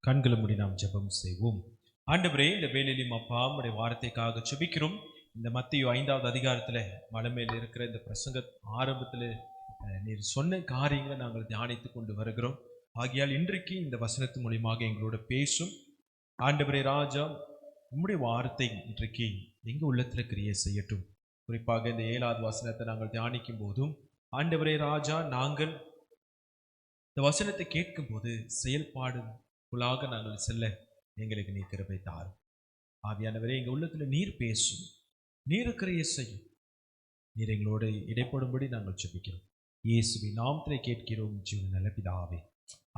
கண்களை மூடி நாம் ஜெபம் செய்வோம். ஆண்டவரே, இந்த வேளையிலும் அப்பா உம்முடைய வார்த்தைக்காக ஜெபிக்கிறோம். இந்த மத்தேயு 5வது அதிகாரத்துல மலை மேல் இருக்கிற இந்த பிரசங்க ஆரம்பத்துல நீர் சொன்ன காரியங்களை நாங்கள் தியானித்து கொண்டு வருகிறோம். ஆகையால் இன்றைக்கு இந்த வசனத்து மூலியமாக எங்களோட பேசும் ஆண்டவரே ராஜா, உம்முடைய வார்த்தை இன்றைக்கு எங்க உள்ளத்துல கிரியை செய்யட்டும். குறிப்பாக இந்த 7வது வசனத்தை நாங்கள் தியானிக்கும் போதும் ஆண்டவரே ராஜா, நாங்கள் இந்த வசனத்தை கேட்கும் போது செயல்பாடுகளாக நாங்கள் செல்ல எங்களுக்கு நீர் கிருபை தாரும். ஆவியானவரே, எங்க உள்ளத்துல நீர் பேசும், நீர் கிரியை செய்யும். நீர் எங்களோட இடைப்படும்படி நாங்கள் ஜெபிக்கிறோம். இயேசுவின் நாமத்திலே கேட்கிறோம் ஜீவன் நல்ல பிதாவே,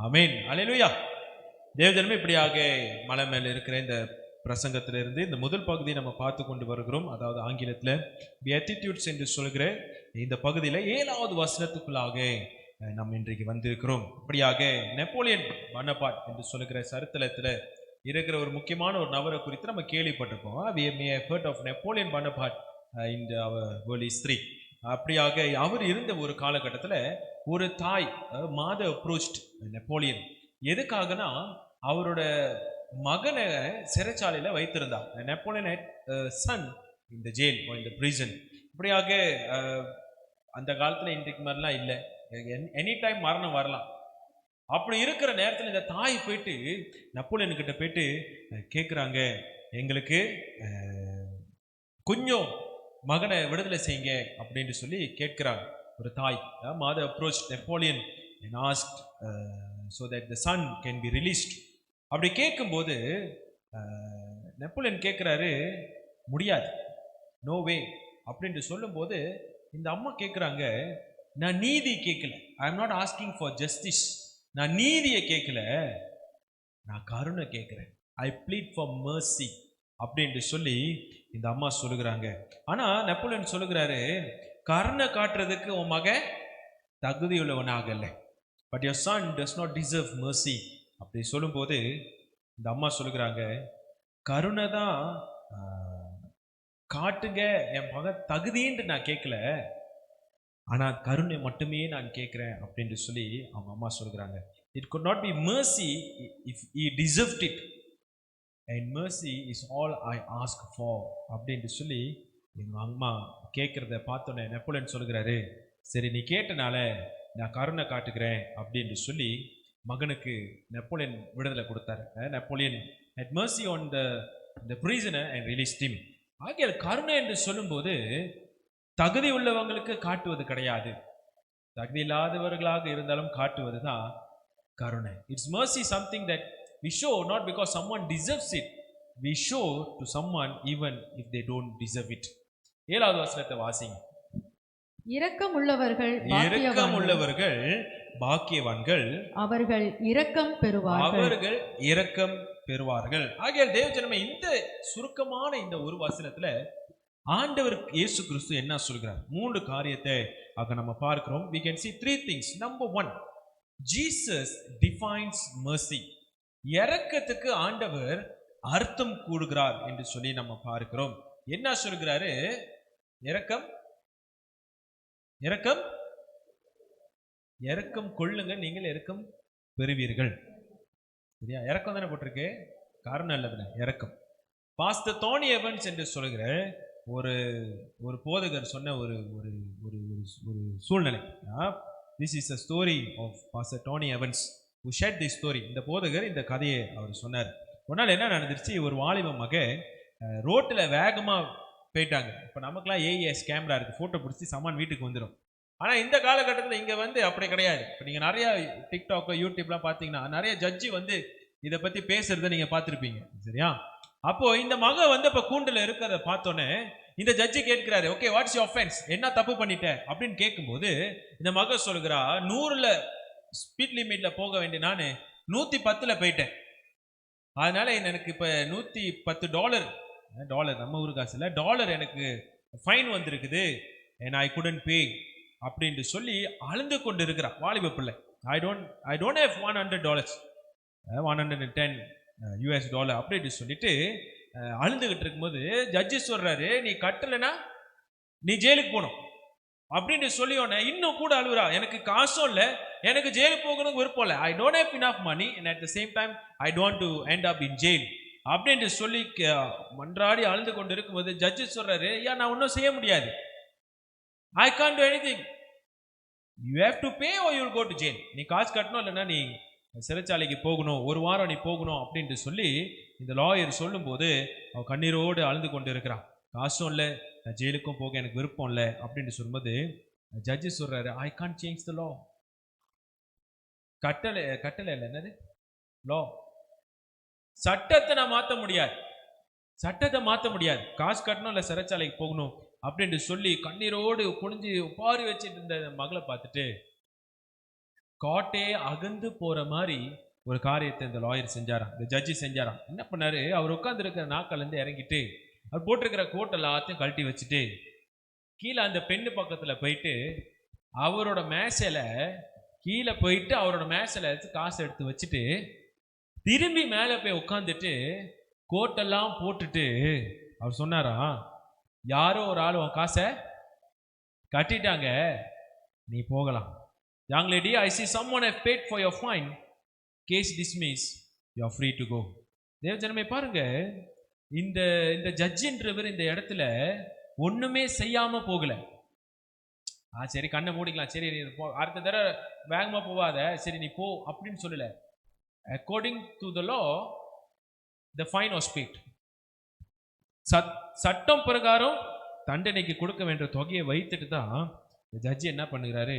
ஆமென். அல்லேலூயா. தேவஜனமே, இப்படியாக மலை மேல இருக்கிற இந்த பிரசங்கத்திலிருந்து இந்த முதல் பகுதியை நம்ம பார்த்து கொண்டு வருகிறோம். அதாவது ஆங்கிலத்துல beatitudes என்று சொல்கிற இந்த பகுதியில 7வது வசனத்துக்குள்ளாக நம்ம இன்றைக்கு வந்திருக்கிறோம். இப்படியாக நெப்போலியன் பனபார்ட் என்று சொல்லுகிற சரித்திரத்துல இருக்கிற ஒரு முக்கியமான ஒரு நபரை குறித்து நம்ம கேள்விப்பட்டிருப்போம். we may have heard of Napoleon Bonaparte in our world history. அப்படியாக அவர் இருந்த ஒரு காலகட்டத்தில் ஒரு தாய் மாதர் அப்ரோச்ட் நெப்போலியன். எதுக்காகனா, அவரோட மகனை சிறைச்சாலையில வைத்திருந்தார். Napoleon had a son in the jail or in the prison. இப்படியாக அந்த காலத்துல இன்றைக்கு மாதிரிலாம் இல்லை, எனி டைம் மரணம் வரலாம். அப்படி இருக்கிற நேரத்தில் இந்த தாய் போயிட்டு நெப்போலியன் கிட்ட போயிட்டு கேட்குறாங்க, எங்களுக்கு கொஞ்சம் மகனை விடுதலை செய்யுங்க அப்படின்னு சொல்லி கேட்கிறாங்க. ஒரு தாய் மாதர் approach Napoleon and asked so that the son can be released. அப்படி கேட்கும்போது நெப்போலியன் கேட்குறாரு, முடியாது, நோ வே அப்படின்ட்டு சொல்லும்போது இந்த அம்மா கேட்குறாங்க, நான் நீதி கேட்கல, I am not asking for justice, நான் நீதியை கேட்கல, நான் கருணை கேட்குறேன், ஐ ப்ளீட் ஃபார் மர்சி அப்படின்ட்டு சொல்லி இந்த அம்மா சொல்லுகிறாங்க. ஆனா நெப்போலியன் சொல்லுகிறாரு, கருணை காட்டுறதுக்கு உன் மகன் தகுதியுள்ளவனாகல, but your son does not deserve mercy அப்படி சொல்லும்போது இந்த அம்மா சொல்லுகிறாங்க, கருணை தான் காட்டுங்க, என் மகன் தகுதின்னு நான் கேட்கல, ஆனா கருணை மட்டுமே நான் கேட்கிறேன் அப்படின்னு சொல்லி அவங்க அம்மா சொல்கிறாங்க. It could not be mercy if he deserved it, and mercy is all I ask for அப்படின்னு சொல்லி எங்க அம்மா கேட்கறத பார்த்தோன்னே நெப்போலியன் சொல்கிறாரு, சரி நீ கேட்டனால நான் கருணை காட்டுகிறேன் அப்படின்னு சொல்லி மகனுக்கு நெப்போலியன் விடுதலை கொடுத்தாரு. Napoleon had mercy on the prisoner and released him. ஆகிய கருணை என்று சொல்லும்போது தகுதி உள்ளவங்களுக்கு காட்டுவது கிடையாது, தகுதி இல்லாதவர்களாக இருந்தாலும் காட்டுவது தான் கருணை. It's mercy something that we show not because someone deserves it, we show to someone even if they don't deserve it. 7வது வசனத்தை வாசிங்க. இரக்கம் உள்ளவர்கள் பாக்கியவான்கள், அவர்கள் இரக்கம் பெறுவார்கள். ஆகையால் தேவஜனமே, இந்த சுருக்கமான இந்த ஒரு வசனத்துல ஆண்டவர் இயேசு கிறிஸ்து என்ன சொல்கிறார்? 3 காரியத்தை ஆக நம்ம பார்க்கிறோம். we can see 3 things. Number 1, Jesus defines mercy. இரக்கத்துக்கு ஆண்டவர் அர்த்தம் கூறுகிறார் என்று சொல்லி நம்ம பார்க்கிறோம். என்ன சொல்கிறாரு? இரக்கம் கொள்ளுங்க, நீங்கள் இரக்கம் பெறுவீர்கள். சரியா? இரக்கம் தானே போட்டிருக்கு, காரணம் இல்லதுல இரக்கம். பாஸ்டர் டோனி எவன்ஸ் என்று சொல்கிற ஒரு போதகர் சொன்ன ஒரு ஒரு ஒரு ஒரு சூழ்நிலை. This is a story of pastor Tony Evans who shared this story. இந்த போதகர் இந்த கதையை அவர் சொன்னார். ஒரு நாள் என்ன நடந்துருச்சு, ஒரு வாலிப மக ரோட்டில் வேகமாக போயிட்டாங்க. இப்போ நமக்குலாம் ஏஎஸ் கேமரா இருக்குது, ஃபோட்டோ பிடிச்சி சமான் வீட்டுக்கு வந்துடும். ஆனால் இந்த காலகட்டத்தில் இங்கே அப்படி கிடையாது. இப்போ நீங்கள் நிறையா டிக்டாக்கோ யூடியூப்லாம் பார்த்தீங்கன்னா நிறைய ஜட்ஜி இதை பற்றி பேசுறதை நீங்கள் பார்த்துருப்பீங்க. சரியா? அப்போ இந்த மக இப்போ கூண்டில் இருக்கிறத பார்த்தோன்னே இந்த ஜட்ஜி கேட்கிறாரு, ஓகே வாட்ஸ் யுவர் ஆஃபென்ஸ், என்ன தப்பு பண்ணிட்டேன் அப்படின்னு கேட்கும்போது இந்த மக சொல்கிறா, 100ல் ஸ்பீட் லிமிட்ல போக வேண்டிய நான் 110ல் போயிட்டேன், அதனால எனக்கு இப்போ $110 நம்ம ஊரு காசு இல்லை, டாலர் எனக்கு ஃபைன் வந்திருக்குது, and I couldn't pay அப்படின்ட்டு சொல்லி அழுந்து கொண்டு இருக்கிறா வாலிப பிள்ளை. ஐ டோன்ட் ஹேவ் $100, $110 அப்படின்ட்டு சொல்லிட்டு அழுந்துகிட்டு இருக்கும்போது ஜட்ஜி சொல்றாரு, நீ கட்டலைன்னா நீ ஜெயிலுக்கு போகணும் அப்படின்னு சொல்லி இன்னும் கூட அழுகுறா. எனக்கு காசும் இல்லை, எனக்கு ஜெயிலுக்கு போகணும் விருப்பம் இல்லை. I don't have enough money and at the same time I don't to end up in jail அப்படின்னு சொல்லி மன்றாடி அழுது கொண்டு இருக்கும்போது ஜட்ஜு சொல்றாரு, ஐயா நான் ஒன்றும் செய்ய முடியாது. I can't do anything. You have to pay or you will go to jail. நீ காசு கட்டணும், இல்லைன்னா நீ சிறைச்சாலைக்கு போகணும், ஒரு வாரம் நீ போகணும் அப்படின்ட்டு சொல்லி இந்த லாயர் சொல்லும்போது அவன் கண்ணீரோடு அழுது கொண்டு இருக்கிறான். காசும் இல்லை, நான் ஜெயிலுக்கும் போக எனக்கு விருப்பம் இல்லை அப்படின்னு சொல்லும்போது ஜட்ஜு சொல்றாரு, ஐ கான்ட் சேஞ்ச் த லா. கட்டளை இல்லை, என்னது லா. சட்டத்தை நான் மாற்ற முடியாது, சட்டத்தை மாற்ற முடியாது. காசு கட்டணும் இல்லை சிறைச்சாலைக்கு போகணும் அப்படின்ட்டு சொல்லி கண்ணீரோடு குனிஞ்சு உப்பாரி வச்சுட்டு இருந்த மகளை பார்த்துட்டு காட்டே அகந்து போற மாதிரி ஒரு காரியத்தை இந்த லாயர் செஞ்சாராம், இந்த ஜட்ஜி செஞ்சாராம். என்ன பண்ணாரு, அவர் உட்கார்ந்து இருக்கிற நாட்கள் இருந்து இறங்கிட்டு அவர் போட்டிருக்கிற கோட் எல்லாத்தையும் கழட்டி வச்சுட்டு கீழே அந்த பெண்ணு பக்கத்துல போயிட்டு அவரோட மேசையில கீழே போயிட்டு அவரோட மேசையில காசு எடுத்து வச்சுட்டு திரும்பி மேலே போய் உட்காந்துட்டு கோட்டெல்லாம் போட்டுட்டு அவர் சொன்னாரா, யாரோ ஒரு ஆள் உன் காசை கட்டிட்டாங்க, நீ போகலாம். Young lady, I see someone have paid for your fine. Case dismissed. You are free to go. தேவஜனமே பாருங்க, இந்த இந்த ஜட்ஜின்றவர் இந்த இடத்துல ஒண்ணுமே செய்யாம போகல. சரி கண்ணை மூடிக்கலாம், சரி நீ அடுத்த தடவை வேகமா போவாத, சரி நீ போ அப்படின்னு சொல்லல. According to the law, the fine was paid. சட்டம் பிரகாரம் தண்டனைக்கு கொடுக்க வேண்டிய தொகையை வைத்துட்டு தான் ஜட்ஜி என்ன பண்ணுகிறாரு,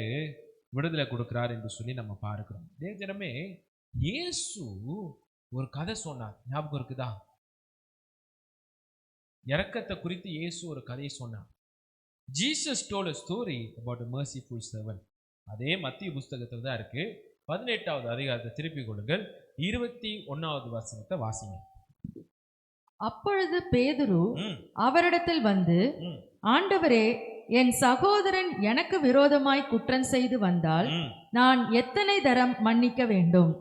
விடுதலை கொடுக்கிறார் என்று சொல்லி நம்ம பார்க்கிறோம். தேவஜனமே, இயேசு ஒரு கதை சொன்னார், ஞாபகம் இருக்குதா? இரக்கத்தை குறித்து இயேசு ஒரு கதையை சொன்னார். Jesus told a story about a merciful servant. அதே மத்திய புஸ்தகத்தில் தான் இருக்கு. 18வது அதிகாரத்தை திருப்பிக் கொள்ளுங்கள், 21வது வசனத்தை வாசிங்க. அப்பொழுது பேதுரு அவரிடத்தில் வந்து, ஆண்டவரே, என் சகோதரன் எனக்கு விரோதமாய் குற்றம் செய்து வந்தால் நான் எத்தனை தரம் மன்னிக்க வேண்டும்?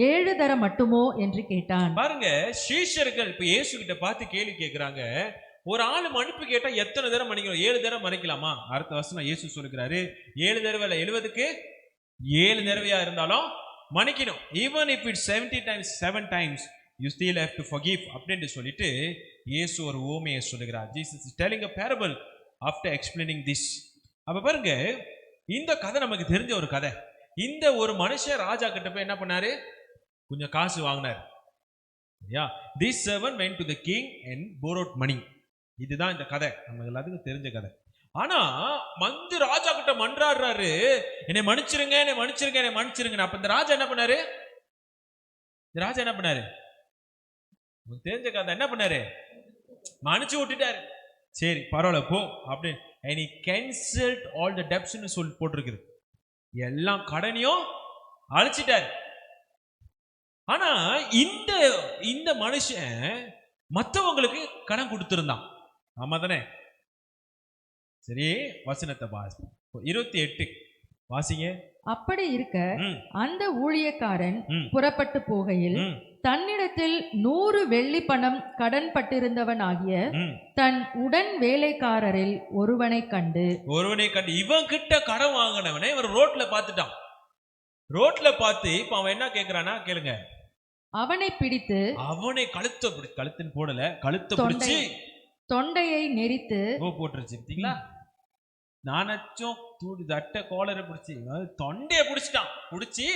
7 தரம் மட்டுமோ என்று கேட்டான். பாருங்க, சீஷர்கள் இப்ப இயேசு கிட்ட பார்த்து கேள்வி கேட்கிறாங்க. ஒரு ஆளு மன்னிப்பு கேட்டா எத்தனை தரம் மன்னிக்கணும்? 7 தரம் மன்னிக்கலாமா? அடுத்த வசனம் இயேசு சொல்லுகிறாரு, 7 தடவை 70க்கு 7 தடவையா இருந்தாலும் மன்னிக்கணும். Even if it's 70 times 7 times you still have to forgive அப்படின்னு சொல்லிட்டு இயேசு ஒரு உவமையை சொல்லுகிறார். Jesus is telling a parable after explaining this. அப்ப பாருங்க, இந்த கதை நமக்கு தெரிஞ்ச ஒரு கதை. இந்த ஒரு மனுஷன் ராஜா கிட்ட போய் என்ன பண்ணாரு, கொஞ்சம் காசு வாங்கினார். This servant went to the king and borrowed money. இதுதான் இந்த கதை, நமக்கு எல்லாத்துக்கும் தெரிஞ்ச கதை. ஆனா ராஜா கிட்ட மன்றாடுறாரு, என்னை மன்னிச்சிருங்க, என்னை மன்னிச்சிருங்க, என்னை மன்னிச்சிருங்க. அப்ப இந்த ராஜா என்ன பண்ணாரு, தெரிஞ்ச கதை, என்ன பண்ணாரு, மன்னிச்சு விட்டுட்டாரு. சரி பரவாயில்ல போ அப்படின்னு. and he cancelled all the debts ன்னு சொல்லி போட்டிருக்குது. எல்லாம் கடனையும் அழிச்சிட்டாரு. ஆனா இந்த இந்த மனுஷன் மற்றவங்களுக்கு கடன் கொடுத்திருந்தான். ஆமா தானே? சரி, வசனத்தை வாசி, 28 வாசிங்க. அப்படி இருக்க அந்த ஊழியக்காரன் புறப்பட்டு போகையில் தன்னிடத்தில் 100 வெள்ளி பணம் கடன் பட்டிருந்தவன் ஆகிய தன் உடன் வேலைக்காரரில் ஒருவனை கண்டு இவன் கிட்ட கடன் வாங்கினவனை இவர் ரோட்ல பார்த்துட்டான். ரோட்ல பார்த்து இப்ப அவன் என்ன கேட்கிறானா கேளுங்க, அவனை பிடித்து அவனை கழுத்தின் போடல, கழுத்தை பிடிச்சு தொண்டையை நெரித்து போட்டுருச்சு. நானச்சும் தூடி தட்ட கோலரை பிடிச்சி தொண்டைய பிடிச்சிட்டான். பிடிச்சி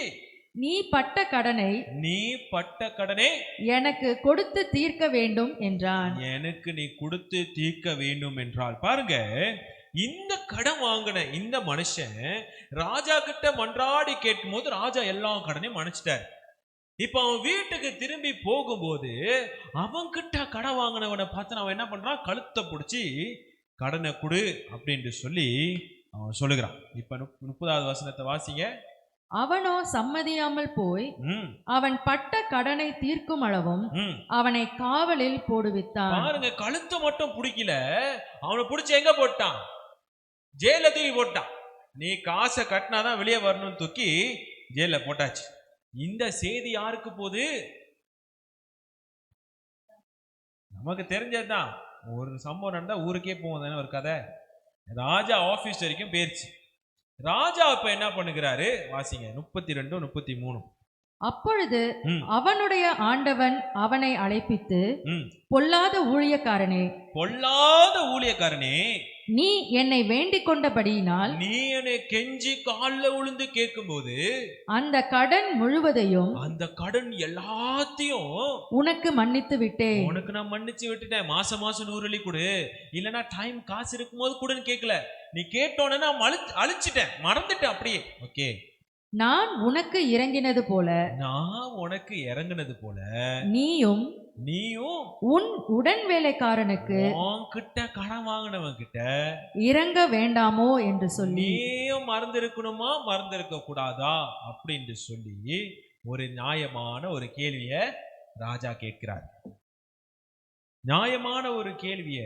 நீ பட்ட கடனை எனக்கு கொடுத்து தீர்க்க வேண்டும் என்றான். எனக்கு நீ கொடுத்து தீர்க்க வேண்டும் என்றால். பாருங்க, இந்த கடன் வாங்கின இந்த மனுஷன் ராஜா கிட்ட மன்றாடி கேட்கும் போது ராஜா எல்லா கடனையும் மன்னிச்சிட்டார். இப்ப அவன் வீட்டுக்கு திரும்பி போகும்போது அவன் கிட்ட கடன் வாங்கினவனை பார்த்து அவன் என்ன பண்றான், கழுத்தை பிடிச்சி கடனை கொடு அப்படின்னு சொல்லி அவன் சொல்லுகிறான். இப்ப 30வது வசனத்தை வாசிங்க. அவனோ சம்மதியாமல் போய் அவன் பட்ட கடனை தீர்க்கும் அளவும் அவனை காவலில் போடுவித்தான். பாருங்க, கழுத்தை மட்டும் பிடிக்கல, அவனை பிடிச்சி எங்க போட்டான், ஜெயில தூக்கி போட்டான். நீ காசை கட்டினாதான் வெளியே வரணும்னு தூக்கி ஜெயில போட்டாச்சு. இந்த செய்தி யாருக்கு போகுது? நமக்கு தெரிஞ்சதுதான். ஒரு சம்பவம் நடந்தா ஊருக்கே போகுதுன்னு ஒரு கதை. ராஜா ஆபீஸ் வரைக்கும் போயிருச்சு. ராஜா அப்ப என்ன பண்ணுகிறாரு? வாசிங்க 32 33. அப்பொழுது ம், அவனுடைய ஆண்டவன் அவனை அழைப்பித்து, ம். பொல்லாத ஊழியக்காரனே, பொல்லாத ஊழியக்காரனே, நீ என்னை வேண்டிக் கொண்டபடியினால் நீ என்னை கெஞ்சி கால்ல விழுந்து கேட்கும்போது அந்த கடன் முழுவதையும் அந்த கடன் எல்லாத்தையும் உனக்கு மன்னித்து விட்டேன். உனக்கு நான் மன்னிச்சு விட்டுட்டேன். மாசம் மாசம் 100 வெள்ளி கொடு, இல்லைன்னா டைம் காசு இருக்கும்போது கொடுன்னு கேட்கல. நீ கேட்டோன்னு நான் அழிச்சிட்டேன், மறந்துட்டேன் அப்படியே. ஓகே, நான் உனக்கு இறங்கினது போல நான் உனக்கு இறங்குனது போல நீயும் நீயும் உன் உடன் வேலைக்காரனுக்கு உன்கிட்ட கடன் வாங்கினவன் கிட்ட இறங்க வேண்டாமோ என்று சொல்லி, நீயும் மறந்திருக்கணுமா மறந்திருக்க கூடாதா அப்படின்னு சொல்லி ஒரு நியாயமான ஒரு கேள்விய ராஜா கேட்கிறார். நியாயமான ஒரு கேள்விய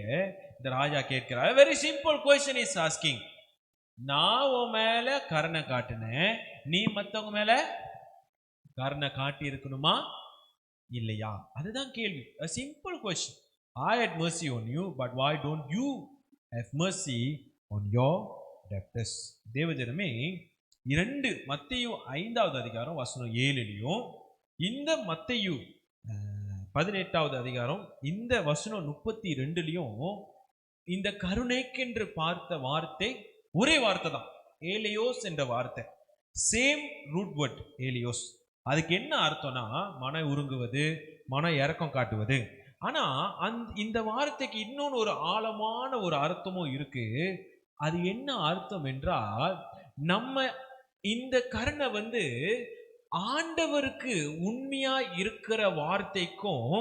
இந்த ராஜா கேட்கிறார். Very simple question is asking. நான் உன் மேல கருணை காட்டினேன், நீ மத்தவங்க மேல கருணை காட்டி இருக்கணுமா இல்லையா? அதுதான் கேள்வி. a simple question. I had mercy on you, but why don't you have mercy on your debtors? தேவஜனமே, 2 மத்தேயு 5வது அதிகாரம் வசனம் 7லையும் இந்த மத்தேயு 18வது அதிகாரம் இந்த வசனம் 32லையும் இந்த கருணைக்கென்று பார்த்த வார்த்தை ஒரே வார்த்தை தான், ஏலியோஸ் என்ற வார்த்தை. Same root word eleos. அதுக்கு என்ன அர்த்தம்னா மன உருங்குவது, மன இரக்கம் காட்டுவது. ஆனா இந்த வார்த்தைக்கு இன்னொன்று ஒரு ஆழமான ஒரு அர்த்தமும் இருக்கு. அது என்ன அர்த்தம் என்றால், நம்ம இந்த கருணை ஆண்டவருக்கு உண்மையா இருக்கிற வார்த்தைக்கும்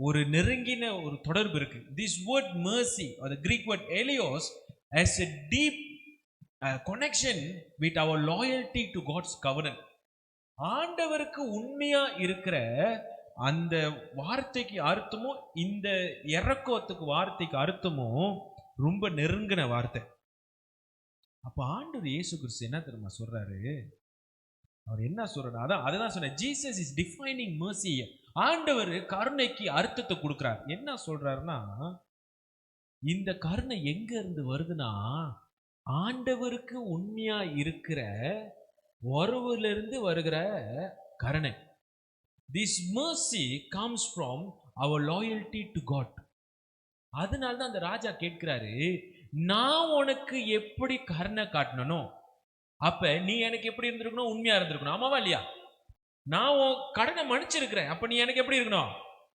ஒரு நெருங்கின ஒரு தொடர்பு இருக்கு. This word mercy or the Greek word elios has a deep connection with our loyalty to God's covenant. ஆண்டவருக்கு உண்மையா இருக்கிற அந்த வார்த்தைக்கு அர்த்தமும் இந்த இரக்கத்துக்கு வார்த்தைக்கு அர்த்தமும் ரொம்ப நெருங்கின வார்த்தை. அப்ப ஆண்டவர் இயேசு கிறிஸ்து என்ன தெரியுமா சொல்றாரு? அவர் என்ன சொல்றாரு? அதுதான் சொன்னேன், ஜீசஸ் இஸ் டிஃபைனிங் mercy. ஆண்டவர் கருணைக்கு அர்த்தத்தை கொடுக்கிறார். என்ன சொல்றாருன்னா, இந்த கருணை எங்க இருந்து வருதுன்னா, ஆண்டவருக்கு உண்மையா இருக்கிற உறவிலிருந்து வருகிற கருணை. This mercy comes from our loyalty to God. அதனால்தான் அந்த ராஜா கேட்கிறாரு, நான் உனக்கு எப்படி கருணை காட்டணும், அப்ப நீ எனக்கு எப்படி இருந்திருக்கணும்? உண்மையா இருந்திருக்கணும். ஆமாவா இல்லையா? நான் உன் கடனை மன்னிச்சிருக்கிறேன், அப்ப நீ எனக்கு எப்படி இருக்கணும்?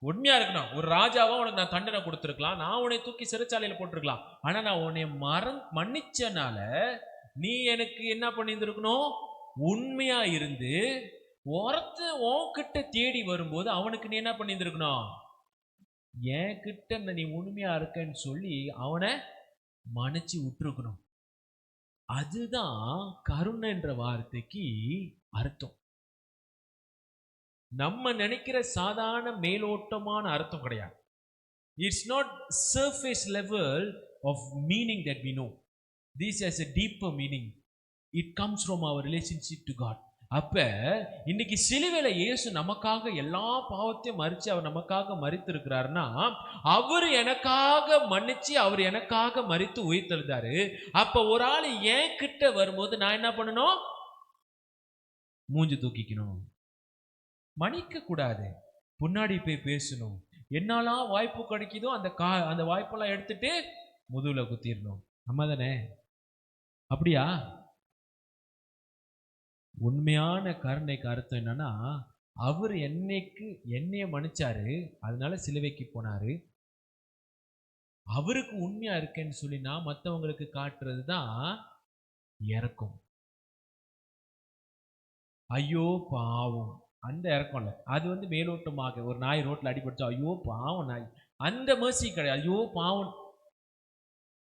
உண்மையா இருக்கணும். ஒரு ராஜாவா உனக்கு நான் தண்டனை கொடுத்துருக்கலாம், நான் உன்னை தூக்கி சிறைச்சாலையில போட்டிருக்கலாம். ஆனா நான் உன்னை மன்னிச்சனால நீ எனக்கு என்ன பண்ணியிருந்திருக்கணும்? உண்மையா இருந்து உன்கிட்ட தேடி வரும்போது அவனுக்கு நீ என்ன பண்ணியிருந்திருக்கணும்? என் கிட்ட நீ உண்மையா இருக்கன்னு சொல்லி அவனை மன்னிச்சு விட்டுருக்கணும். அதுதான் கருணை என்ற வார்த்தைக்கு அர்த்தம். நம்ம நினைக்கிற சாதாரண மேலோட்டமான அர்த்தம் கிடையாது. It's not surface level of meaning that we know. This has a deeper meaning. It comes from our relationship to God. அப்ப இன்னைக்கு சிலுவையில இயேசு நமக்காக எல்லா பாவத்தையும் மறிச்சு அவர் நமக்காக மரித்து இருக்கிறாருன்னா, அவர் எனக்காக மன்னிச்சு அவர் எனக்காக மரித்து உயிர்த்தெழுந்தாரு. அப்ப ஒரு ஆள் என் கிட்ட வரும்போது நான் என்ன பண்ணணும்? மூஞ்சி தூக்கிக்கணும், மன்னிக்க கூடாது, முன்னாடி போய் பேசணும். என்னெல்லாம் வாய்ப்பு கிடைக்குதோ அந்த வாய்ப்பெல்லாம் எடுத்துட்டு முதுகுல குத்திடணும். நம்ம தானே? அப்படியா? உண்மையான கருணைக்கு அர்த்தம் என்னன்னா, அவர் என்னைய மன்னிச்சாரு, அதனால சிலுவைக்கு போனாரு. அவருக்கு உண்மையா இருக்கேன்னு சொல்லி நான் மற்றவங்களுக்கு காட்டுறது தான் இரக்கம். ஐயோ பாவம் அந்த இரக்கம் இல்லை. அது மேலோட்டமாக ஒரு நாய் ரோட்ல அடிபடுச்சா ஐயோ பாவம் நாய், அந்த mercy கிடையாது. ஐயோ பாவம்,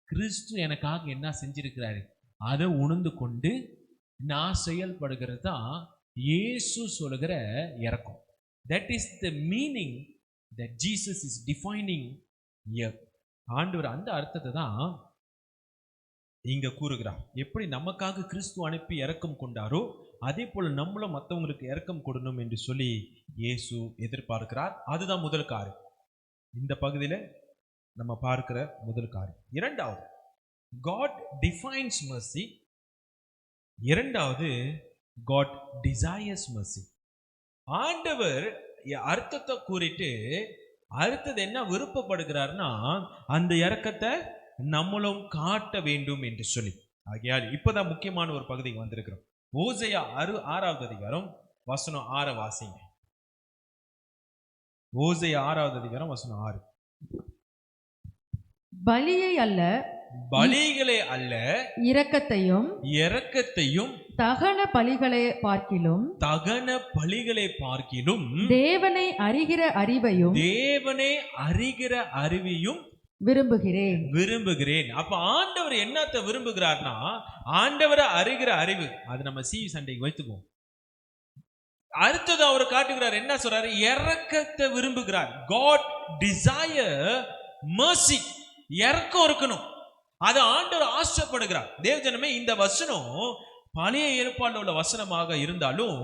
கிறிஸ்து எனக்காக என்ன செஞ்சிருக்கிறாரு அதை உணர்ந்து கொண்டு நான் செயல்படுகிறது தான் இயேசு சொல்லுகிற இரக்கம். That is the meaning that Jesus is defining here. ஆண்டவர் அந்த அர்த்தத்தை தான் இங்க கூறுகிறார். எப்படி நமக்காக கிறிஸ்து அனுப்பி இரக்கம் கொண்டாரோ அதே போல நம்மளும் மற்றவங்களுக்கு இரக்கம் கொடுக்கணும் என்று சொல்லி இயேசு எதிர்பார்க்கிறார். அதுதான் முதல் காரியம். இந்த பகுதியில நம்ம பார்க்கிற முதல் காரியம். இரண்டாவது, God defines mercy. இரண்டாவது, God desires mercy. ஆண்டவர் அர்த்தத்தை கூறிட்டு அடுத்தது என்ன விருப்பப்படுகிறார்னா அந்த இரக்கத்தை நம்மளும் காட்ட வேண்டும் என்று சொல்லி. ஆகையால் இப்பதான் முக்கியமான ஒரு பகுதிக்கு வந்திருக்கிறோம். ஓசையா 6வது அதிகாரம் வசனம் 6 வாசிங்க. ஓசையா 6வது அதிகாரம் வசனம் 6. பலியை அல்ல, பலிகளை அல்ல, இரக்கத்தையும் தகன பலிகளை பார்க்கிலும் தேவனை அறிகிற அறிவையும் விரும்புகிறேன். அப்ப ஆண்டவர் என்னத்தை விரும்புகிறார்னா, ஆண்டவரை அறிகிற அறிவு. அது நம்ம சண்டைக்கு வைத்துக்குவோம். அடுத்தது அவர் காட்டுகிறார், என்ன சொல்றாரு? இரக்கத்தை விரும்புகிறார். God desire mercy. இரக்கம் இருக்கணும், அது ஆண்டவர் ஆசைப்படுகிறார். தேவஜனமே, இந்த வசனம் பழைய ஏற்பாடுல உள்ள வசனமாக இருந்தாலும்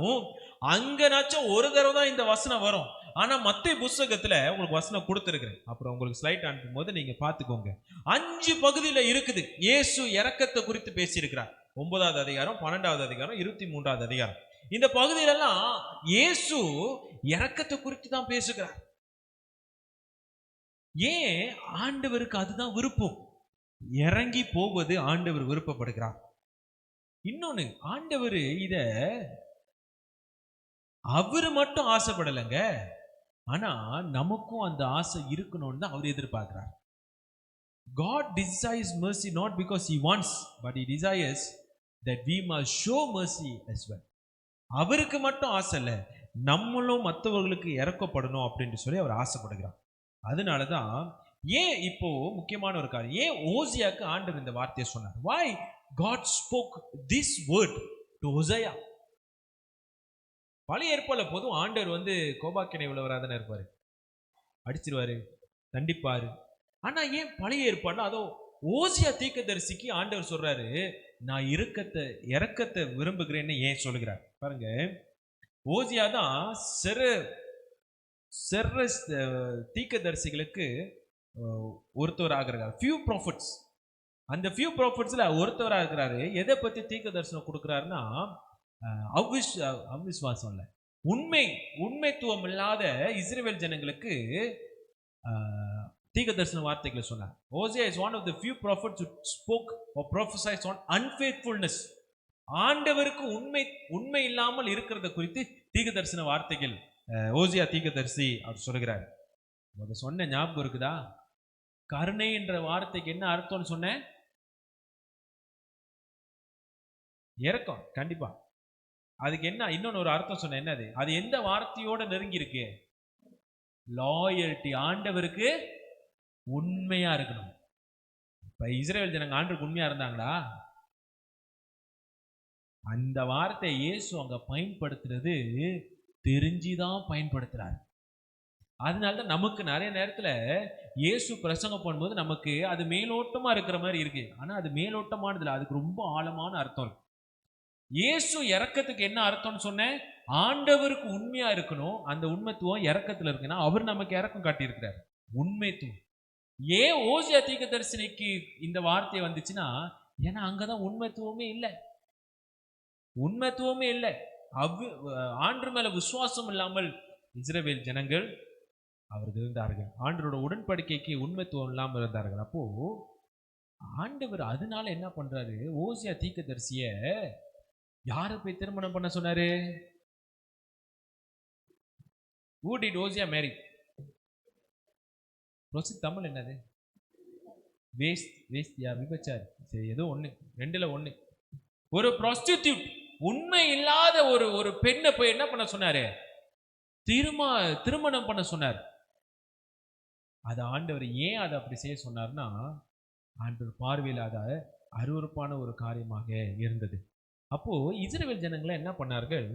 அங்கனாச்சும் ஒரு தடவை தான் இந்த வசனம் வரும். ஆனா மத்திய புஸ்தகத்துல உங்களுக்கு வசனம் கொடுத்திருக்கிறேன், அப்புறம் உங்களுக்கு ஸ்லைட் அனுப்பும் போது நீங்க பாத்துக்கோங்க. 5 பகுதியில இருக்குது இயேசு இரக்கத்தை குறித்து பேசியிருக்கிறார். 9வது அதிகாரம், 12வது அதிகாரம், 23வது அதிகாரம். இந்த பகுதியிலெல்லாம் இயேசு இரக்கத்தை குறித்து தான் பேசுகிறார். ஏன்? ஆண்டவருக்கு அதுதான் விருப்பம். இறங்கி போவது ஆண்டவர் விருப்பப்படுகிறார். இன்னொன்னு, ஆண்டவர் இத அவரு மட்டும் ஆசைப்படலைங்க, ஆனா நமக்கும் அந்த ஆசை இருக்கணும்னு தான் அவர் எதிர்பார்க்கிறார். God desires mercy not because he wants, but he desires that we must show mercy as well. அவருக்கு மட்டும் ஆசை இல்லை, நம்மளும் மற்றவர்களுக்கு இறக்கப்படணும் அப்படின்னு சொல்லி அவர் ஆசைப்படுகிறார். அதனாலதான் ஏன் இப்போ முக்கியமான ஒரு காரியம், ஏன் ஓசியாக்கு ஆண்டவர் இந்த வார்த்தையை சொன்னார்? Why God spoke this word to Hosea? பழைய ஏற்பாடுல போதும் ஆண்டவர் கோபாக்கினை உள்ளவராதானே இருப்பாரு, அடிச்சிருவாரு, தண்டிப்பாரு. ஆனா ஏன் பழைய ஏற்பாடுல அதோ ஓசியா தீர்க்கதரிசிக்கு ஆண்டவர் சொல்றாரு, நான் இரக்கத்தை விரும்புகிறேன்னு ஏன் சொல்லுகிறார் பாருங்க. ஓசியா தான் தீர்க்கதரிசிகளுக்கு ஒருத்தவராக இருக்கிறார். few prophets. அந்த few prophetsல ஒருத்தவராக இருக்கிறாரு. எதை பத்தி தீர்க்க தரிசனம் கொடுக்கிறாருன்னா, அவிஸ்வாசம் இல்ல, உண்மைத்துவம் இல்லாத இஸ்ரவேல் ஜனங்களுக்கு தீர்க்க தரிசன வார்த்தைகளை சொன்னார். Hosea is one of the few prophets who spoke or prophesied on unfaithfulness. ஆண்டவருக்கு உண்மை இல்லாமல் இருக்கிறத குறித்து தீர்க்க தரிசன வார்த்தைகள் ஓசியா தீர்க்கதரிசி அவர் சொல்லுகிறார். சொன்ன ஞாபகம் இருக்குதா? கருணை என்ற வார்த்தைக்கு என்ன அர்த்தம்னு சொன்னேன்? இரக்கம். கண்டிப்பா அதுக்கு என்ன இன்னொன்னு ஒரு அர்த்தம் சொன்ன, என்னது? அது எந்த வார்த்தையோட நெருங்கி இருக்கு? லாயல்டி. ஆண்டவருக்கு உண்மையா இருக்கணும். இப்ப இஸ்ரவேல் ஜனங்க ஆண்டவருக்கு உண்மையா இருந்தாங்களா? அந்த வார்த்தை இயேசு அங்க பயன்படுத்துறது தெரிஞ்சுதான் பயன்படுத்துறாரு. அதனாலதான் நமக்கு நிறைய நேரத்துல இயேசு பிரசங்கம் பண்ணும்போது நமக்கு அது மேலோட்டமா இருக்கிற மாதிரி இருக்கு. ஆனா அது மேலோட்டமானதுல அதுக்கு ரொம்ப ஆழமான அர்த்தம் இருக்கு. இயேசு இரக்கத்துக்கு என்ன அர்த்தம்னு சொன்னேன்? ஆண்டவருக்கு உண்மையா இருக்கணும். அந்த உண்மைத்துவம் இரக்கத்துல இருக்குன்னா அவர் நமக்கு இரக்கம் காட்டி இருக்கிறார். உண்மைத்துவம். ஏன் ஓசியா தீர்க்கதரிசிக்கு இந்த வார்த்தை வந்துச்சுன்னா, ஏன்னா அங்கதான் உண்மைத்துவமே இல்லை. ஆண்டு மேல விசுவாசம் இல்லாமல் இஸ்ரவேல் ஜனங்கள் அவர்கள் இருந்தார்கள். ஆண்டவரோட உடன்படிக்கைக்கு உண்மைத்துவம் இல்லாமல் இருந்தார்கள். அப்போ ஆண்டவர் அதனால என்ன பண்றாரு? ஓசியா தீர்க்கதரிசிய யாரை போய் திருமணம் பண்ண சொன்னாரு? Who did Hosea marry? Tamil என்னது? வேஸ்தியா, விபச்சாரி, சரி ஏதோ ஒண்ணு, ரெண்டுல ஒண்ணு. ஒரு prostitute, உண்மை இல்லாத ஒரு பெண்ணை போய் என்ன பண்ண சொன்னாரு? திருமணம் பண்ண சொன்னார். அது ஆண்டவர் ஏன் அதை அப்படி செய்ய சொன்னார்னா, ஆண்டவர் பார்வையில் அது அருவருப்பான ஒரு காரியமாக இருந்தது. அப்போ இஸ்ரவேல் ஜனங்களை என்ன பண்ணார்கள்?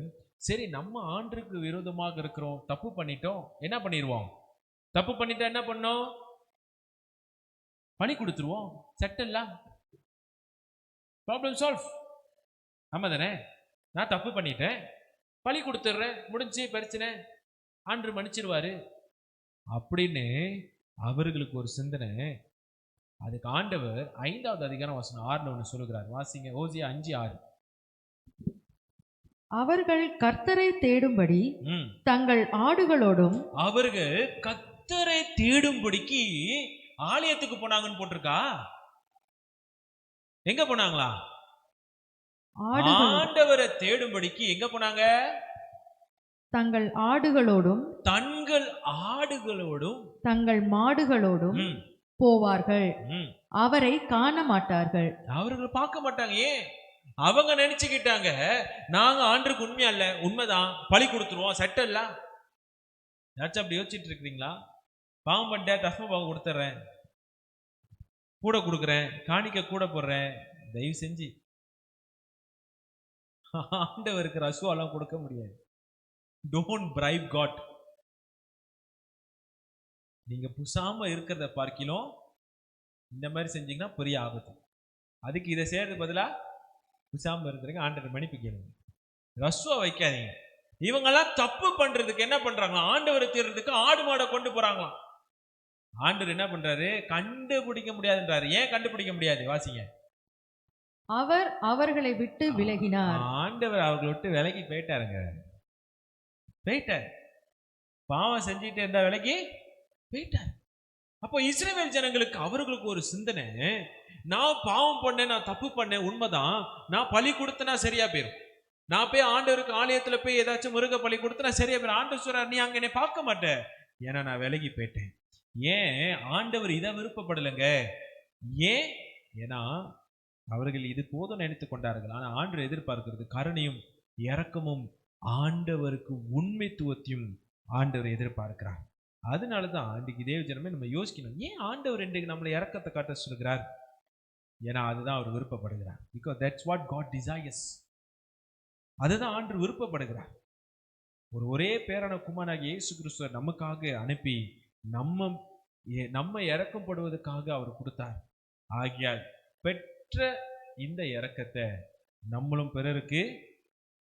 சரி, நம்ம ஆண்டருக்கு விரோதமாக இருக்கிறோம், தப்பு பண்ணிட்டோம், என்ன பண்ணிடுவோம்? தப்பு பண்ணிட்டா என்ன பண்ணோம்? பணி கொடுத்துருவோம், செட்டில், ப்ராப்ளம் சால்வ். ஆமா தானே? நான் தப்பு பண்ணிட்டேன், பழி கொடுத்துட்றேன், முடிஞ்சு பிரச்சனை, ஆண்டு மன்னிச்சிருவாரு அப்படின்னு அவர்களுக்கு ஒரு சிந்தனை. அதுக்கு ஆண்டவர் 5வது அதிகாரம் வசனம் 6 சொல்லுகிறார். வாசிங்க, ஓசியா 5:6. அவர்கள் கர்த்தரை தேடும்படி ம். தங்கள் ஆடுகளோடும் அவர்கள் கர்த்தரை தேடும்படிக்கு ஆலயத்துக்கு போனாங்கன்னு போட்டிருக்கா. எங்க போனாங்களா? ஆடுகள் ஆண்டவரை தேடும்படிக்கு எங்க போனாங்க? தங்கள் ஆடுகளோடும் தங்கள் ஆடுகளோடும் தங்கள் மாடுகளோடும் ம், போவார்கள், ம். அவரை காண மாட்டார்கள். அவர்கள் பார்க்க மாட்டாங்க. ஏன்? அவங்க நினைச்சுக்கிட்டாங்க, நாங்க ஆண்டருக்கு உண்மையா இல்ல, உண்மைதான், பழி கொடுத்துருவோம், செட்டல் இல்ல. யாச்சும் அப்படி யோசிச்சுட்டு இருக்கிறீங்களா? பாவம் பண்ணிட்டேன், தஸ்ம பாவம் கொடுத்துட்றேன், கூட கொடுக்குறேன், காணிக்க கூட போடுறேன். தயவு செஞ்சு ஆண்டவருக்கு ரசுவெல்லாம் கொடுக்க முடியாது. Don't bribe God. நீங்க புசாம இருக்கிறத பார்க்கிலும் இந்த மாதிரி செஞ்சீங்கன்னா பெரிய ஆபத்து. அதுக்கு இதை செய்யறது பதிலா புசாம இருக்கிறீங்க, ஆண்டவர் மன்னிப்பு கேளுங்க, ரசுவா வைக்காதீங்க. இவங்கெல்லாம் தப்பு பண்றதுக்கு என்ன பண்றாங்களா? ஆண்டவரை தேடுறதுக்கு ஆடு மாடை கொண்டு போறாங்களாம். ஆண்டவர் என்ன பண்றாரு? கண்டுபிடிக்க முடியாதுன்றாரு. ஏன் கண்டுபிடிக்க முடியாது? வாசிங்க. அவர் அவர்களை விட்டு விலகினார். ஆண்டவர் அவர்களை விட்டு விலகி போயிட்டாருங்க. போயிட்டார். பாவம் செஞ்சுட்டு இருந்தா விலகி போயிட்டார். அப்போ இஸ்ரவேல் ஜனங்களுக்கு அவர்களுக்கு ஒரு சிந்தனை, நான் பாவம் பண்ணேன், நான் தப்பு பண்ணேன், உண்மைதான், நான் பலி கொடுத்தனா சரியா போயிடும், நான் போய் ஆண்டவருக்கு ஆலயத்துல போய் ஏதாச்சும் முருக பலி கொடுத்தனா சரியா போயிடும். ஆண்டவர் சொல்றார், நீ அங்க என்னை பார்க்க மாட்டேன், ஏன்னா நான் விலகி போயிட்டேன். ஏன் ஆண்டவர் இதை விருப்பப்படலைங்க? ஏன்? ஏன்னா அவர்கள் இது போதும் நினைத்து கொண்டார்கள். ஆனா ஆண்டவர் எதிர்பார்க்கிறது கருணையும் இரக்கமும் ஆண்டவருக்கு உண்மைத்துவத்தையும் ஆண்டவர் எதிர்பார்க்கிறார். அதனாலதான் இன்றைக்கு தேவ ஜனமே நம்ம யோசிக்கணும், ஏன் ஆண்டவர் இன்றைக்கு நம்மளை இரக்கத்தை காட்ட சொல்கிறார்? ஏன்னா அதுதான் அவர் விருப்பப்படுகிறார். Because that's what God desires. அதுதான் ஆண்டவர் விருப்பப்படுகிறார். ஒரே பேரான குமாரனாகிய இயேசு கிறிஸ்துவை நமக்காக அனுப்பி நம்ம இறக்கப்படுவதற்காக அவர் கொடுத்தார். ஆகியால் பெற்ற இந்த இரக்கத்தை நம்மளும் பிறருக்கு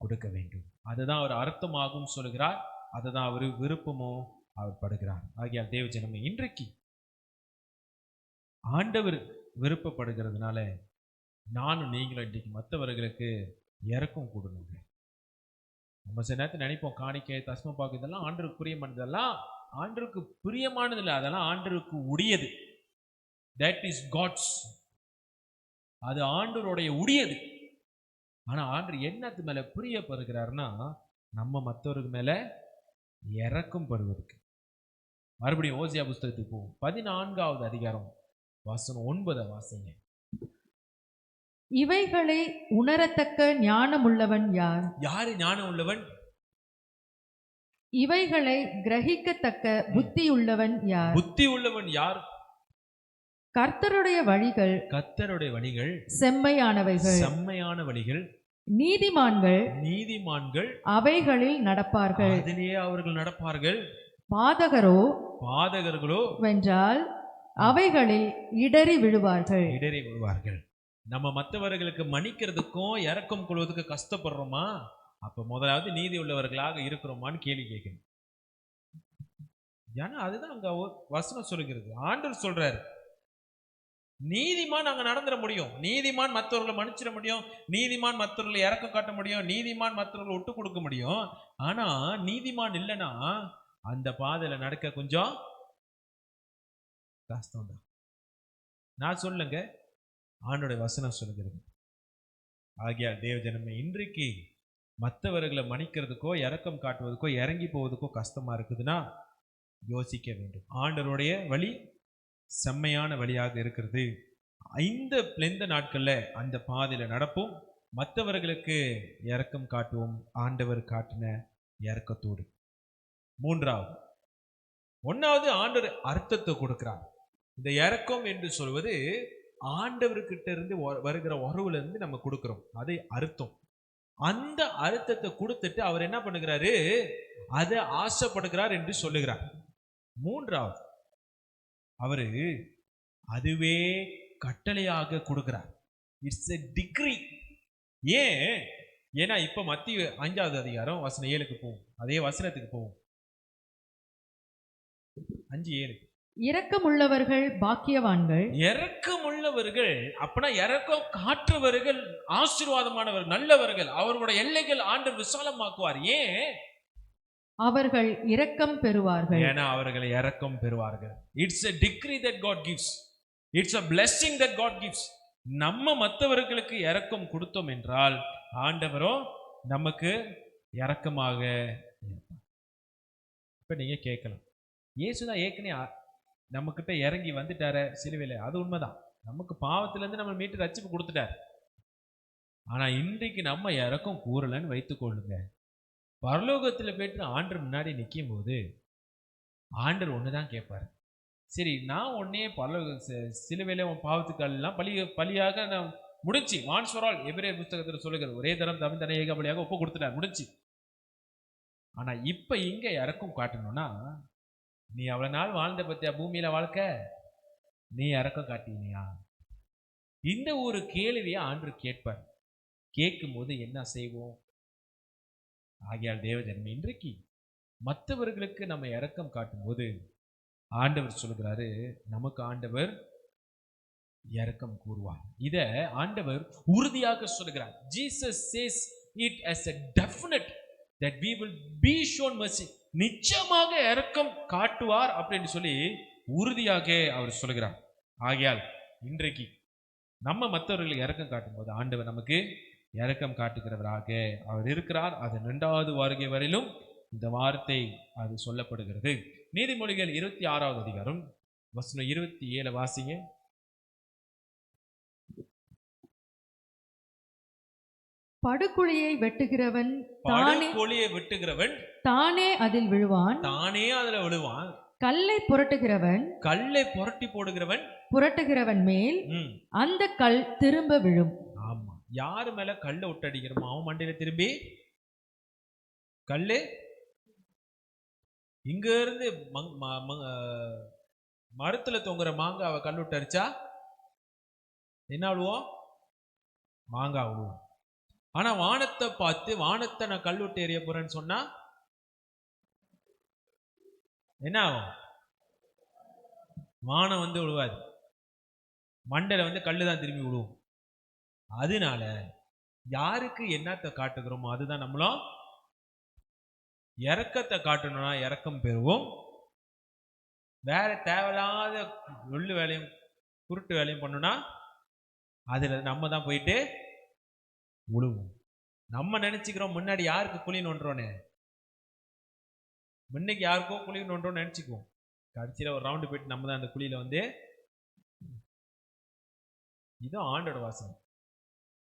கொடுக்க வேண்டும். அதுதான் அவர் அர்த்தமாகும் சொல்கிறார். அதுதான் அவர் விருப்பமோ அவர் படுகிறார். ஆகியால் தேவ ஜனமே, இன்றைக்கு ஆண்டவர் விருப்பப்படுகிறதுனால நானும் நீங்களும் இன்றைக்கு மற்றவர்களுக்கு இறக்கம் கொடுங்க. நம்ம சில நேரத்தில் நினைப்போம், காணிக்கை, தஸ்ம பாக்கு, இதெல்லாம் ஆண்டருக்கு பிரியமானதெல்லாம் ஆண்டருக்கு பிரியமானது இல்லை, அதெல்லாம் ஆண்டருக்கு உடையது. That is God's. அது ஆண்டவருடைய உடையது. ஆனா ஆண்டவர் என்னத்து மேல பிரியப்படுகிறார்னா, நம்ம மற்றவருக்கு மேல இறக்கம் படுவதற்கு. மறுபடியும் ஓசியா புஸ்தகத்துக்கு போவோம். 14வது அதிகாரம் வசனம் 9 வாசிங்க. இவைகளை உணரத்தக்க ஞானமுள்ளவன் யார்? யாரு ஞானம் உள்ளவன்? இவைகளை கிரகிக்கத்தக்க புத்தி உள்ளவன் யார்? புத்தி உள்ளவன் யார்? கர்த்தருடைய வழிகள் கர்த்தருடைய வழிகள் செம்மையானவைகள், செம்மையான வழிகள், நீதிமான்கள் அவைகளில் நடப்பார்கள். அதிலேயே அவர்கள் நடப்பார்கள். பாதகர்களோ வென்றால் அவைகளில் இடறி விழுவார்கள். நம்ம மற்றவர்களுக்கு மன்னிக்கிறதுக்கும் இரக்கம் கொள்வதற்கு கஷ்டப்படுறோமா? அப்ப முதலாவது நீதி உள்ளவர்களாக இருக்கிறோமான்னு கேள்வி கேட்கணும். ஏன்னா அதுதான் அங்க வசனம் சொல்லுகிறது. ஆண்டவர் சொல்றாரு, நீதிமான் அங்க நடந்துட முடியும், நீதிமான் மற்றவர்களை மன்னிச்சிட முடியும், நீதிமான் மற்றவர்களை இறக்கம் காட்ட முடியும், நீதிமான் மற்றவர்களை விட்டு கொடுக்க முடியும். ஆனா நீதிமான் இல்லைன்னா அந்த பாதையில நடக்க கொஞ்சம் கஷ்டம் தான். நான் சொல்லுங்க, ஆண்டோட வசனம் சொல்லுகிறது. ஆகியால் தேவ ஜனமே, இன்றைக்கு மற்றவர்களை மன்னிக்கிறதுக்கோ இரக்கம் காட்டுவதற்கோ இறங்கி போவதற்கோ கஷ்டமா இருக்குதுன்னா யோசிக்க வேண்டும். ஆண்டவருடைய வழி செம்மையான வழியாக இருக்கிறது. இந்த நாட்கள்ல அந்த பாதையில நடப்போம், மற்றவர்களுக்கு இரக்கம் காட்டுவோம், ஆண்டவர் காட்டின இரக்கத்தோடு. ஒன்னாவது ஆண்டவர் அர்த்தத்தை கொடுக்கிறார். இந்த இரக்கம் என்று சொல்வது ஆண்டவர்கிட்ட இருந்து வருகிற உறவுல இருந்து நம்ம கொடுக்கிறோம், அது அர்த்தம். அந்த அர்த்தத்தை கொடுத்துட்டு அவர் என்ன பண்ணுகிறாரு? அதை ஆசைப்படுகிறார் என்று சொல்லுகிறார். மூன்றாவது, அவரு அதுவே கட்டளையாக கொடுக்கிறார். It's a degree. ஏன்னா இப்ப மத்திய 5வது அதிகாரம் வசனம் 7க்கு போவோம். அதே வசனத்துக்கு போவோம். 5:7. இரக்கமுள்ளவர்கள் பாக்கியவான்கள். இரக்கமுள்ளவர்கள் அப்பனா இரக்கம் காட்டுறவர்கள் ஆசீர்வாதமானவர்கள், நல்லவர்கள். அவர்களுடைய எல்லைகள் ஆண்டவர் விசாலமாக்குவார். ஏன்? அவர்கள் இரக்கம் பெறுவார்கள். ஏன்னா அவர்கள் இரக்கம் பெறுவார்கள். It's a decree that God gives. It's a blessing that God gives. நம்ம மற்றவர்களுக்கு இரக்கம் கொடுத்தோம் என்றால் ஆண்டவரோ நமக்கு இரக்கமாக இருப்பார். இப்ப நீங்க கேட்கலாம், இயேசுதான் ஏற்கனவே நம்ம கிட்ட இறங்கி வந்துட்டாரு சிலுவையில. அது உண்மைதான், நமக்கு பாவத்திலிருந்து நம்ம மீட்டு ரட்சிப்பு கொடுத்துட்டார். ஆனா இன்றைக்கு நம்ம இரக்கம் கூறலன்னு வைத்துக் கொள்ளுங்க, பரலோகத்தில் போயிட்டு ஆண்டர் முன்னாடி நிற்கும் போது ஆண்டர் ஒண்ணுதான் கேட்பாரு. சரி, நான் உடனே சிலுவையில உன் பாவத்துக்கெல்லாம் பலியாக நான் முடிச்சு ஒன்ஸ் ஃபார் ஆல் எபிரேயர் புத்தகத்தில் சொல்லுகிற ஒரே தரம் தனி ஏக பலியாக ஒப்பு கொடுத்துட்டார், முடிச்சு. ஆனா இப்ப இங்க இறக்கம் காட்டணும்னா, நீ அவ்வளவு நாள் வாழ்ந்த பத்தியா பூமியில வாழ்க்கை, நீ இறக்கம் காட்டினியா? இந்த ஒரு கேள்வியை ஆண்டவர் கேட்பார். கேட்கும் போது என்ன செய்வோம்? ஆகையால் தேவஜனமே, இன்றைக்கு மற்றவர்களுக்கு நம்ம இரக்கம் காட்டும் போது ஆண்டவர் சொல்லுகிறாரு, நமக்கு ஆண்டவர் இரக்கம் கூறுவார். இத ஆண்டவர் உறுதியாக சொல்லுகிறார். Jesus says it as a definite that we will be shown mercy. நிச்சயமாக இரக்கம் காட்டுவார் அப்படின்னு சொல்லி உறுதியாக அவர் சொல்லுகிறார். ஆகையால் இன்றைக்கு நம்ம மற்றவர்களுக்கு இரக்கம் காட்டும் போது ஆண்டவர் நமக்கு இரக்கம் காட்டுகிறவராக அவர் இருக்கிறார். அது 2வது வருகை வரையிலும் இந்த வார்த்தை அது சொல்லப்படுகிறது. நீதிமொழிகள் 26வது அதிகாரம் வசனம் 27 வாசிங்க. படுகுழியை வெட்டுகிறவன் தானே அதில் விழுவான். கல்லை புரட்டி புரட்டுகிறவன் மேல் அந்த கல் திரும்ப விழும். ஆமா, யாரு மேல கல்லை விட்டடிக்கிறோமோ அவன் மண்டையில திரும்பி கல்லு. இங்க இருந்து மரத்துல தொங்குற மாங்காவை கல் விட்டு அடிச்சா என்ன விழுவோம்? மாங்காய் விழுவோம். ஆனா வானத்தை பார்த்து, வானத்தை நான் கல் விட்டு எறிய போறேன்னு சொன்னா என்ன ஆகும்? வானம் வந்து விழுவாது, மண்டையில கல்லுதான் திரும்பி விழுவும். அதனால யாருக்கு என்னத்தை காட்டுகிறோமோ அதுதான் நம்மளும். இரக்கத்தை காட்டணும்னா இரக்கம் பெறுவோம். வேற தேவையில்லாத உள்ளு வேலையும் குருட்டு வேலையும் பண்ணுனா அதுல நம்ம தான் போயிட்டு விழுவோம். நம்ம நினைச்சுக்கிறோம் முன்னாடி யாருக்கு குழி நோன்றோன்னு, முன்னைக்கு யாருக்கோ குழி நோன்றோன்னு நினைச்சுக்குவோம். கடைசியில ஒரு ரவுண்டு போயிட்டு நம்ம தான் அந்த குழியில இதுதான் ஆண்டோட வாசனை.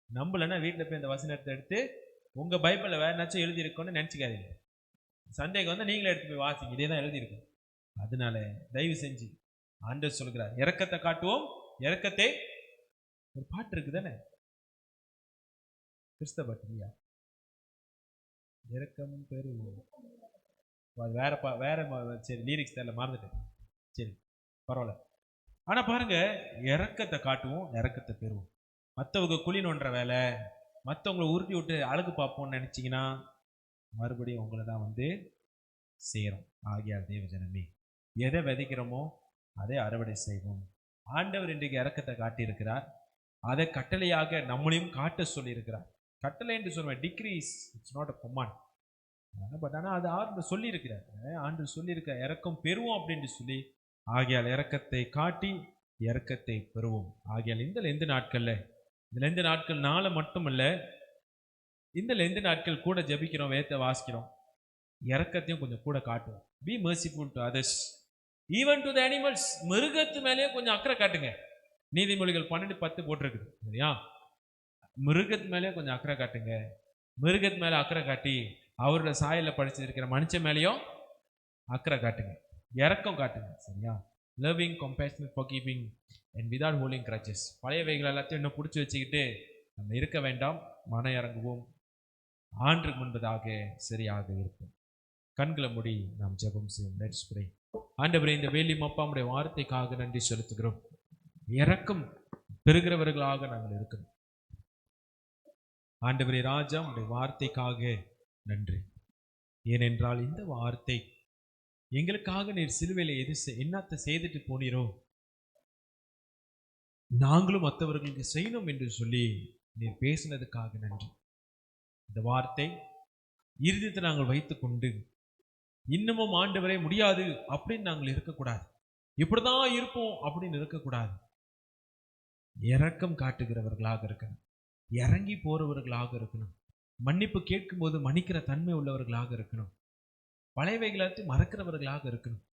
நம்மளன்னா வீட்டில் போய் இந்த வசனத்தை எடுத்து உங்க பைபிளில் வேற என்னாச்சும் எழுதியிருக்கோன்னு நினைச்சுக்காதீங்க. சந்தேகம் நீங்களே எடுத்து போய் வாசிங்க, இதே தான் எழுதியிருக்கும். அதனால தயவு செஞ்சு ஆண்டவர் சொல்கிறார், இரக்கத்தை காட்டுவோம். இரக்கத்தை, ஒரு பாட்டு இருக்கு தானே, கிறிஸ்தவ பாட்டுயா, இரக்கம் பெறுவோம். வேற சரி, லிரிக்ஸ் தெரியல, மறந்துட்டேன். சரி பரவாயில்ல. ஆனா பாருங்க, இரக்கத்தை காட்டுவோம், இரக்கத்தை பெறுவோம். மற்றவங்க குழி நோன்ற வேலை, மற்றவங்களை உருட்டி விட்டு அழகு பார்ப்போம்னு நினைச்சிங்கன்னா மறுபடியும் உங்களை தான் சேரும். ஆகியால் தேவஜனமே, எதை விதைக்கிறோமோ அதை அறுவடை செய்வோம். ஆண்டவர் இன்றைக்கு இரக்கத்தை காட்டியிருக்கிறார். அதை கட்டளையாக நம்மளையும் காட்ட சொல்லியிருக்கிறார். கட்டளை என்று சொல்லுவேன், decrees, it's not a command. But ஆனால் அது ஆண்டு சொல்லியிருக்கிறார். ஆண்டு சொல்லியிருக்க இரக்கம் பெறுவோம் அப்படின்னு சொல்லி. ஆகையால் இரக்கத்தை காட்டி இரக்கத்தை பெறுவோம். ஆகையால் இந்த லெந்து நாட்கள்ல, இந்த லெந்து நாட்கள் நாளை மட்டுமல்ல, இந்த லெந்து நாட்கள் கூட ஜபிக்கிறோம், வேதத்தை வாசிக்கிறோம், இரக்கத்தையும் கொஞ்சம் கூட காட்டுவோம். Be merciful to others, even to the animals. மிருகத்து மேலேயே கொஞ்சம் அக்கறை காட்டுங்க. நீதிமொழிகள் 12:10 போட்டிருக்குது சரியா? மிருகத்து மேலேயே கொஞ்சம் அக்கறை காட்டுங்க. மிருகத்து மேலே அக்கறை காட்டி அவரோட சாயல படிச்சிருக்கிற மனுஷன் மேலேயும் அக்கறை காட்டுங்க, இரக்கம் காட்டுங்க சரியா? Loving, compassionate, forgiving and without holding grudges. பழையவைகள் எல்லாத்தையும் இன்னும் பிடிச்சி வச்சுக்கிட்டு நம்ம இருக்க வேண்டாம். மன இறங்குவோம், ஆண்டுக்கு முன்பதாக சரியாக இருக்கும். கண்களை மூடி நாம் ஜெபம் செய்வோம். Let's pray. ஆண்டவரே, இந்த வேலி மப்பாவுடைய வார்த்தைக்காக நன்றி செலுத்துகிறோம். இரக்கம் பெறுகிறவர்களாக நாங்கள் இருக்கிறோம். ஆண்டவரே ராஜா, உடைய வார்த்தைக்காக நன்றி. ஏனென்றால் இந்த வார்த்தை எங்களுக்காக நீர் சிலுவையில என்னத்தை செய்துட்டு போனீரோ நாங்களும் மற்றவர்களுக்கு செய்யணும் என்று சொல்லி நீர் பேசினதுக்காக நன்றி. இந்த வார்த்தை இறுதியத்தை நாங்கள் வைத்துக்கொண்டு இன்னமும் ஆண்டவரே முடியாது அப்படின்னு நாங்கள் இருக்கக்கூடாது, இப்படிதான் இருப்போம் அப்படின்னு இருக்கக்கூடாது. இரக்கம் காட்டுகிறவர்களாக இருக்கணும், இறங்கி போறவர்களாக இருக்கணும், மன்னிப்பு கேட்கும் போது மன்னிக்கிற தன்மை உள்ளவர்களாக இருக்கணும், பழையவைகளாத்தையும் மறக்கிறவர்களாக இருக்கணும்,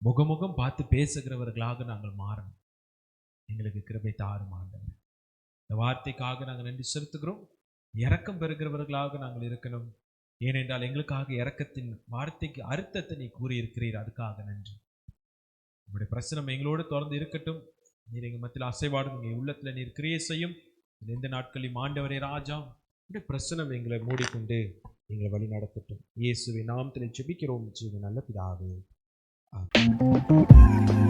முகமுகம் பார்த்து பேசுகிறவர்களாக நாங்கள் மாறணும். எங்களுக்கு கிருபை தாரும் ஆண்டவரே. இந்த வார்த்தைக்காக நாங்கள் நன்றி செலுத்துகிறோம். இரக்கம் பெறுகிறவர்களாக நாங்கள் இருக்கணும். ஏனென்றால் எங்களுக்காக இரக்கத்தின் வார்த்தைக்கு அர்த்தத்தை நீ கூறியிருக்கிறீர், அதுக்காக நன்றி. உங்களுடைய பிரசனம் எங்களோடு தொடர்ந்து இருக்கட்டும். நீர் எங்கள் மத்தியில் அசைவாடும், எங்கள் உள்ளத்தில் நீர் கிரியை செய்யும். எந்த நாட்களிலும் ஆண்டவரே ராஜா உடைய பிரசனம் எங்களை மூடிக்கொண்டு எங்களை வழி நடத்தட்டும். இயேசுவின் நாமத்தில் ஜெபிக்கிறோம், ஜீவன் நல்ல பிதாவே. ஆமென்.